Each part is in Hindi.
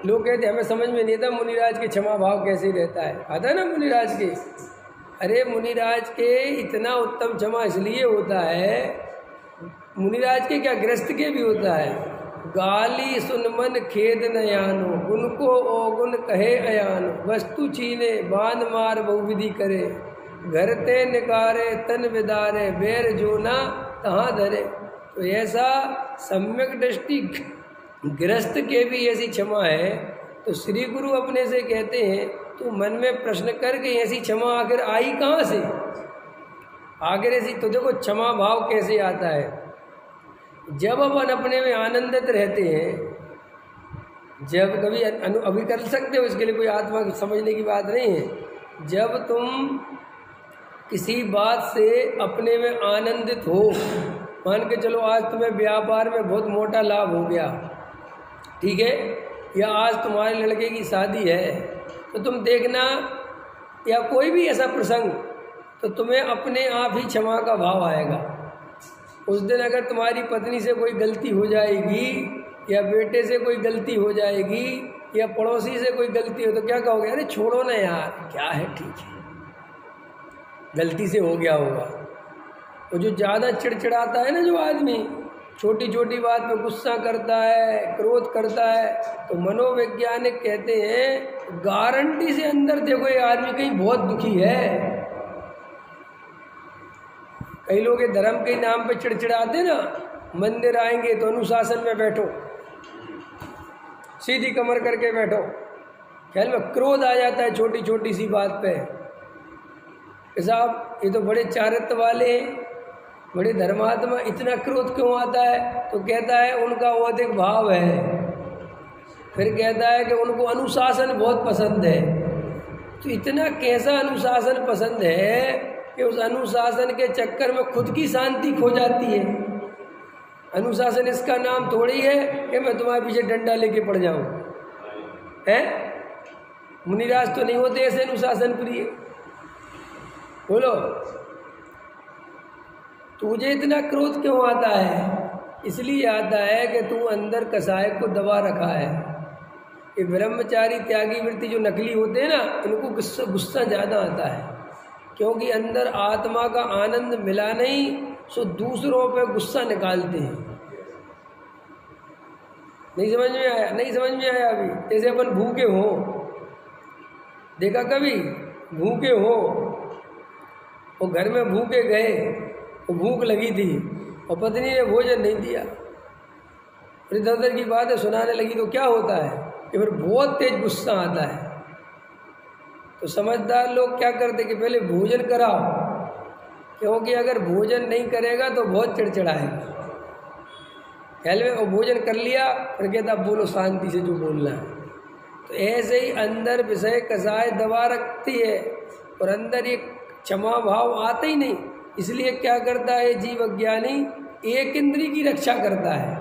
लोग कहते हमें समझ में नहीं आता मुनिराज के क्षमा भाव कैसे रहता है। आता है ना मुनिराज के, अरे मुनिराज के इतना उत्तम क्षमा इसलिए होता है, मुनिराज के क्या ग्रस्त के भी होता है। गाली सुन मन खेद न यानो, उनको ओगुन कहे अयानो, वस्तु छीने बांध मार बहुविधि करे, घर ते निकारे तन विदारे, बैर जोना तहाँ धरे। तो ऐसा सम्यक दृष्टि गृहस्थ के भी ऐसी क्षमा है। तो श्री गुरु अपने से कहते हैं तू मन में प्रश्न करके ऐसी क्षमा आखिर आई कहाँ से, आखिर ऐसी। तो देखो क्षमा भाव कैसे आता है, जब अपन अपने में आनंदित रहते हैं, जब कभी अभी कर सकते हो, इसके लिए कोई आत्मा की समझने की बात नहीं है। जब तुम किसी बात से अपने में आनंदित हो, मान के चलो आज तुम्हें व्यापार में बहुत मोटा लाभ हो गया, ठीक है, या आज तुम्हारे लड़के की शादी है, तो तुम देखना, या कोई भी ऐसा प्रसंग, तो तुम्हें अपने आप ही क्षमा का भाव आएगा। उस दिन अगर तुम्हारी पत्नी से कोई गलती हो जाएगी, या बेटे से कोई गलती हो जाएगी, या पड़ोसी से कोई गलती हो, तो क्या कहोगे, अरे छोड़ो ना यार, क्या है, ठीक है, गलती से हो गया होगा। तो जो ज़्यादा चिड़चिड़ाता है ना, जो आदमी छोटी छोटी बात में गुस्सा करता है, क्रोध करता है, तो मनोवैज्ञानिक कहते हैं गारंटी से अंदर देखो ये आदमी कहीं बहुत दुखी है। कई लोग ये धर्म के नाम पे चिड़चिड़ाते ना, मंदिर आएंगे तो अनुशासन में बैठो, सीधी कमर करके बैठो, ख्याल में क्रोध आ जाता है छोटी छोटी सी बात पे। साहब ये तो बड़े चारित्र वाले हैं, बड़े धर्मात्मा, इतना क्रोध क्यों आता है, तो कहता है उनका वो अधिक भाव है। फिर कहता है कि उनको अनुशासन बहुत पसंद है। तो इतना कैसा अनुशासन पसंद है कि उस अनुशासन के चक्कर में खुद की शांति खो जाती है। अनुशासन इसका नाम थोड़ी है कि मैं तुम्हारे पीछे डंडा लेके पड़ जाऊं, है? मुनिराज तो नहीं होते ऐसे अनुशासन प्रिय। बोलो तुझे इतना क्रोध क्यों आता है? इसलिए आता है कि तू अंदर कसाय को दबा रखा है। ये ब्रह्मचारी त्यागी वृत्ति जो नकली होते हैं ना, इनको गुस्सा ज़्यादा आता है, क्योंकि अंदर आत्मा का आनंद मिला नहीं, सो दूसरों पे गुस्सा निकालते हैं। नहीं समझ में आया? नहीं समझ में आया अभी? जैसे अपन भूखे हो, देखा कभी भूखे हो और घर में भूखे गए, वो भूख लगी थी और पत्नी ने भोजन नहीं दिया, फिर इधर उधर की बातें सुनाने लगी, तो क्या होता है कि फिर बहुत तेज गुस्सा आता है। तो समझदार लोग क्या करते कि पहले भोजन कराओ, क्योंकि अगर भोजन नहीं करेगा तो बहुत चिड़चिड़ाएगा। ख्याल में, और भोजन कर लिया फिर कहता बोलो शांति से जो बोलना है। तो ऐसे ही अंदर विषय कसाय दबा रखती है और अंदर ये क्षमा भाव आता ही नहीं। इसलिए क्या करता है जीव अज्ञानी, एक इंद्री की रक्षा करता है,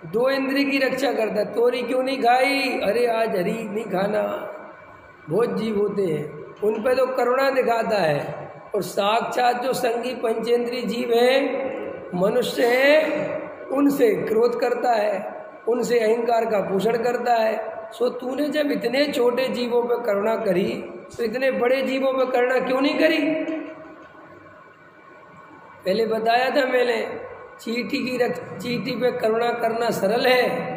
दो इंद्री की रक्षा करता है। तोरी क्यों नहीं खाई? अरे आज हरी नहीं खाना। बहुत जीव होते हैं, उन पे तो करुणा दिखाता है, और साक्षात जो संगी पंचेंद्रीय जीव हैं, मनुष्य हैं, उनसे क्रोध करता है, उनसे अहंकार का पोषण करता है। सो तूने जब इतने छोटे जीवों पर करुणा करी, तो इतने बड़े जीवों पर करुणा क्यों नहीं करी? पहले बताया था मैंने, चींटी पे करुणा करना सरल है,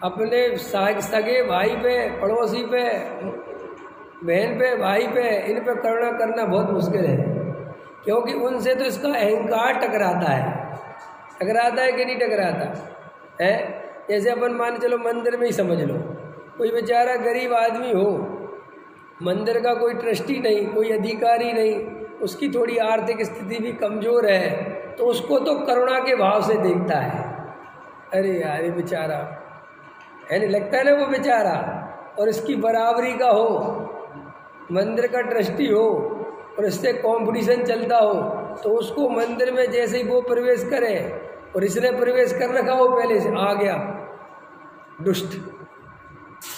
अपने सगे भाई पे, पड़ोसी पे, बहन पे, भाई पे, इन पे करुणा करना बहुत मुश्किल है, क्योंकि उनसे तो इसका अहंकार टकराता है। टकराता है कि नहीं टकराता है? जैसे अपन मान चलो मंदिर में ही समझ लो, कोई बेचारा गरीब आदमी हो, मंदिर का कोई ट्रस्टी नहीं, कोई अधिकारी नहीं, उसकी थोड़ी आर्थिक स्थिति भी कमज़ोर है, तो उसको तो करुणा के भाव से देखता है। अरे यार ये बेचारा है, नहीं लगता है ना वो बेचारा, और इसकी बराबरी का हो, मंदिर का ट्रस्टी हो और इससे कंपटीशन चलता हो, तो उसको मंदिर में जैसे ही वो प्रवेश करे और इसने प्रवेश कर रखा हो पहले से, आ गया दुष्ट।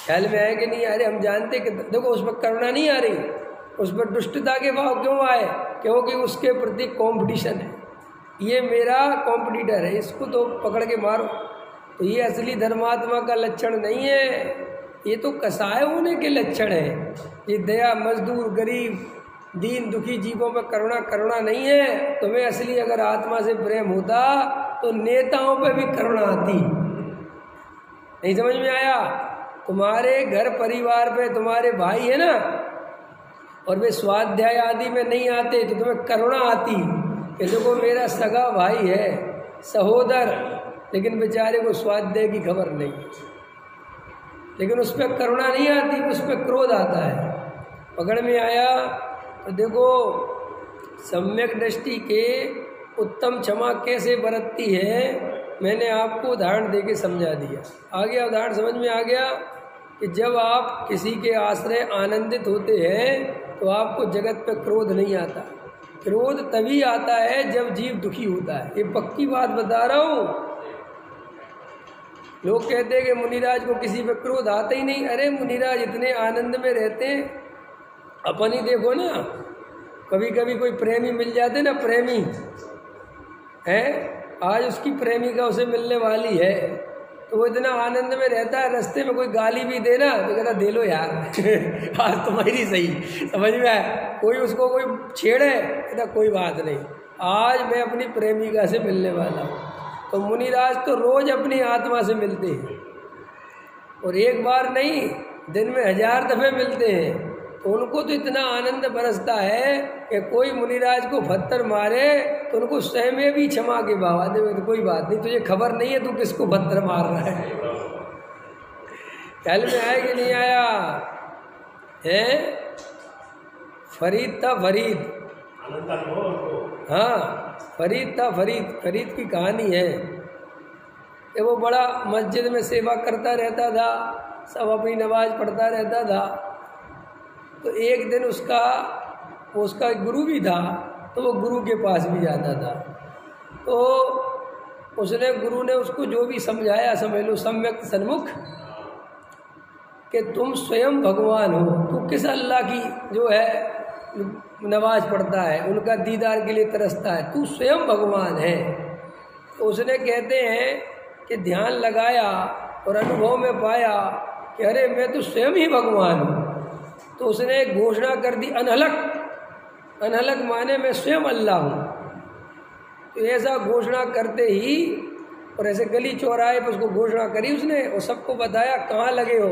ख्याल में आए कि नहीं? अरे हम जानते कि देखो उस पर करुणा नहीं आ रही, उस पर दुष्टता के भाव क्यों आए? क्योंकि उसके प्रति कंपटीशन है, ये मेरा कॉम्पिटिटर है, इसको तो पकड़ के मारो, तो ये असली धर्मात्मा का लक्षण नहीं है, ये तो कसाय होने के लक्षण है। ये दया, मजदूर, गरीब, दीन दुखी जीवों पर करुणा नहीं है। तुम्हें असली अगर आत्मा से प्रेम होता तो नेताओं पे भी करुणा आती। नहीं समझ में आया? तुम्हारे घर परिवार पे तुम्हारे भाई है ना, और वे स्वाध्याय आदि में नहीं आते तो तुम्हें करुणा आती कि देखो मेरा सगा भाई है, सहोदर, लेकिन बेचारे को स्वाध्याय की खबर नहीं, लेकिन उस पर करुणा नहीं आती, उस पर क्रोध आता है। पकड़ में आया? तो देखो सम्यक दृष्टि के उत्तम क्षमा कैसे बरतती है, मैंने आपको उदाहरण देके समझा दिया। आ गया उदाहरण समझ में? आ गया कि जब आप किसी के आश्रय आनंदित होते हैं तो आपको जगत पे क्रोध नहीं आता। क्रोध तभी आता है जब जीव दुखी होता है। ये पक्की बात बता रहा हूँ। लोग कहते हैं कि मुनिराज को किसी पे क्रोध आता ही नहीं। अरे मुनिराज इतने आनंद में रहते हैं। अपन ही देखो ना, कभी कभी कोई प्रेमी मिल जाते ना, प्रेमी है, आज उसकी प्रेमिका उसे मिलने वाली है तो वो इतना आनंद में रहता है, रास्ते में कोई गाली भी देना तो कहता दे लो यार आज तुम्हारी सही। समझ में आया? कोई उसको कोई छेड़े कहता कोई बात नहीं, आज मैं अपनी प्रेमिका से मिलने वाला हूँ। तो मुनिराज तो रोज अपनी आत्मा से मिलते हैं, और एक बार नहीं, दिन में 1000 दफे मिलते हैं। तो उनको तो इतना आनंद बरसता है कि कोई मुनिराज को पत्थर मारे तो उनको स्वयं में भी क्षमा के भावा दे, तो कोई बात नहीं, तुझे खबर नहीं है तू किसको पत्थर मार रहा है। ख्याल में आया कि नहीं आया? है फरीद था, फरीद, हाँ फरीद था, फरीद की कहानी है कि वो बड़ा मस्जिद में सेवा करता रहता था, सब अपनी नमाज पढ़ता रहता था। तो एक दिन उसका गुरु भी था, तो वो गुरु के पास भी जाता था। तो गुरु ने उसको जो भी समझाया, समझ लो सम्यक सन्मुख, कि तुम स्वयं भगवान हो, तू किस अल्लाह की जो है नमाज पढ़ता है, उनका दीदार के लिए तरसता है, तू स्वयं भगवान है। तो उसने कहते हैं कि ध्यान लगाया और अनुभव में पाया कि अरे मैं तो स्वयं ही भगवान हूँ। तो उसने घोषणा कर दी अनहलक, अनहलक माने मैं स्वयं अल्लाह हूँ। तो ऐसा घोषणा करते ही, और ऐसे गली चौराहे पर उसको घोषणा करी उसने, और सबको बताया कहाँ लगे हो,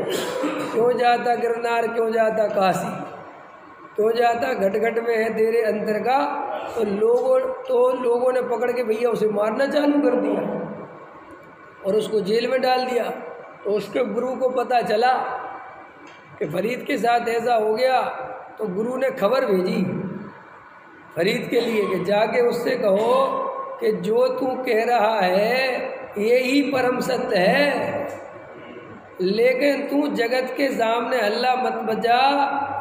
क्यों जाता गिरनार, क्यों जाता काशी, क्यों जाता घट घट में है तेरे अंतर का। तो लोगों ने पकड़ के भैया उसे मारना चालू कर दिया और उसको जेल में डाल दिया। तो उसके गुरु को पता चला कि फरीद के साथ ऐसा हो गया, तो गुरु ने खबर भेजी फरीद के लिए कि जाके उससे कहो कि जो तू कह रहा है ये ही परम सत्य है, लेकिन तू जगत के सामने हल्ला मत बजा।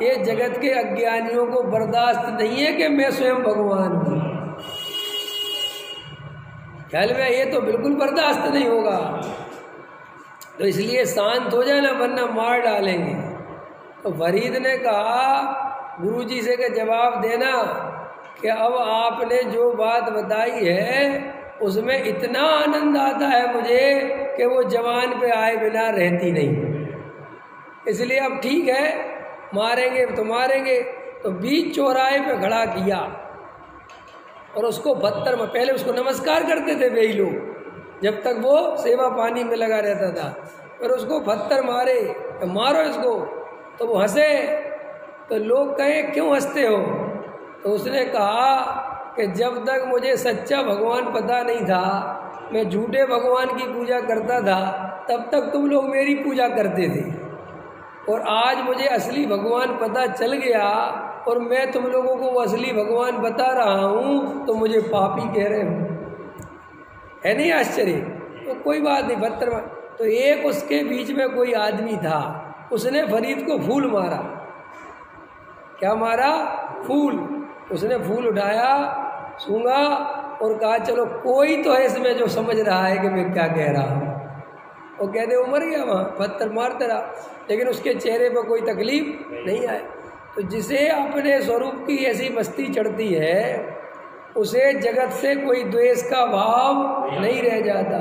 ये जगत के अज्ञानियों को बर्दाश्त नहीं है कि मैं स्वयं भगवान हूँ। ख्याल में? ये तो बिल्कुल बर्दाश्त नहीं होगा। तो इसलिए शांत हो जाना, वरना मार डालेंगे। तो फरीद ने कहा गुरुजी से कि जवाब देना कि अब आपने जो बात बताई है उसमें इतना आनंद आता है मुझे कि वो जवान पे आए बिना रहती नहीं। इसलिए अब ठीक है, मारेंगे तो मारेंगे। तो बीच चौराहे पे खड़ा किया और उसको पत्थर में, पहले उसको नमस्कार करते थे वही लोग जब तक वो सेवा पानी में लगा रहता था, और उसको पत्थर मारे, तो मारो इसको। तो वो हंसे। तो लोग कहे क्यों हंसते हो? तो उसने कहा कि जब तक मुझे सच्चा भगवान पता नहीं था, मैं झूठे भगवान की पूजा करता था, तब तक तुम लोग मेरी पूजा करते थे, और आज मुझे असली भगवान पता चल गया और मैं तुम लोगों को वो असली भगवान बता रहा हूँ, तो मुझे पापी कह रहे हो। है नहीं आश्चर्य? तो कोई बात नहीं, पत्थर में। तो एक उसके बीच में कोई आदमी था, उसने फरीद को फूल मारा। क्या मारा? फूल। उसने फूल उठाया, सूंघा और कहा चलो कोई तो है इसमें जो समझ रहा है कि मैं क्या कह रहा हूँ। वो कहते वो मर गया वहाँ, पत्थर मारता रहा, लेकिन उसके चेहरे पर कोई तकलीफ नहीं आई। तो जिसे अपने स्वरूप की ऐसी मस्ती चढ़ती है, उसे जगत से कोई द्वेष का भाव नहीं रह जाता।